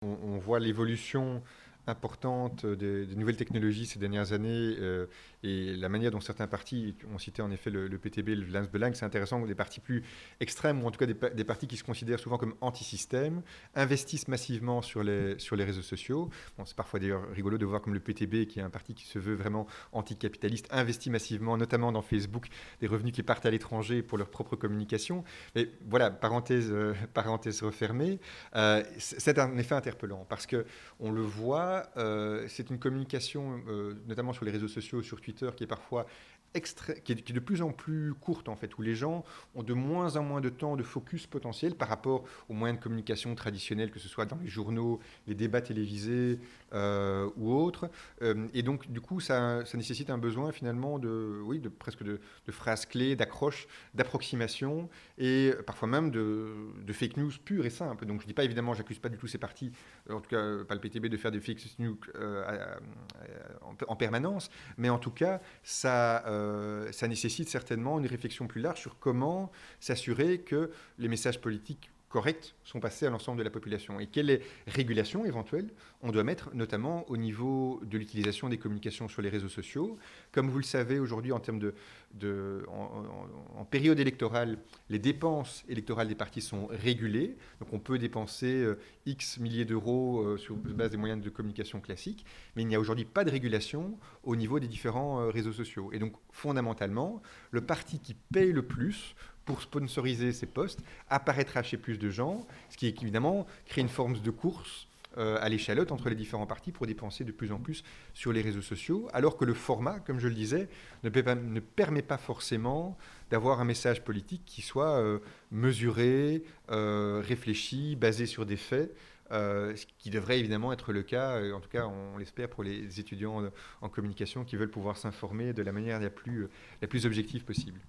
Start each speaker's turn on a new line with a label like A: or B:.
A: On voit l'évolution importante des nouvelles technologies ces dernières années et la manière dont certains partis ont cité en effet le PTB, le Vlaams Belang, c'est intéressant, des partis plus extrêmes ou en tout cas des partis qui se considèrent souvent comme anti-système, investissent massivement sur les réseaux sociaux. Bon, c'est parfois d'ailleurs rigolo de voir comme le PTB, qui est un parti qui se veut vraiment anticapitaliste, investit massivement, notamment dans Facebook, des revenus qui partent à l'étranger pour leur propre communication. Mais voilà, parenthèse refermée. C'est en effet interpellant parce que on le voit, c'est une communication, notamment sur les réseaux sociaux, sur Twitter, qui est parfois qui est de plus en plus courte en fait, où les gens ont de moins en moins de temps de focus potentiel par rapport aux moyens de communication traditionnels, que ce soit dans les journaux, les débats télévisés ou autres. Et donc du coup, ça nécessite un besoin finalement oui, presque de phrases clés, d'accroches, d'approximation et parfois même de fake news pures et simples. Donc je dis pas évidemment, j'accuse pas du tout ces partis, en tout cas pas le PTB, de faire des fake news en permanence, mais en tout cas ça nécessite certainement une réflexion plus large sur comment s'assurer que les messages politiques corrects sont passés à l'ensemble de la population et quelles régulations éventuelles on doit mettre, notamment au niveau de l'utilisation des communications sur les réseaux sociaux. Comme vous le savez, aujourd'hui, en termes en période électorale, les dépenses électorales des partis sont régulées. Donc on peut dépenser X milliers d'euros sur base des moyens de communication classiques, mais il n'y a aujourd'hui pas de régulation au niveau des différents réseaux sociaux. Et donc fondamentalement, le parti qui paye le plus pour sponsoriser ces postes apparaîtra chez plus de gens, ce qui évidemment crée une forme de course à l'échalote entre les différents partis pour dépenser de plus en plus sur les réseaux sociaux, alors que le format, comme je le disais, ne permet pas forcément d'avoir un message politique qui soit mesuré, réfléchi, basé sur des faits, ce qui devrait évidemment être le cas, en tout cas on l'espère pour les étudiants en communication qui veulent pouvoir s'informer de la manière la plus objective possible.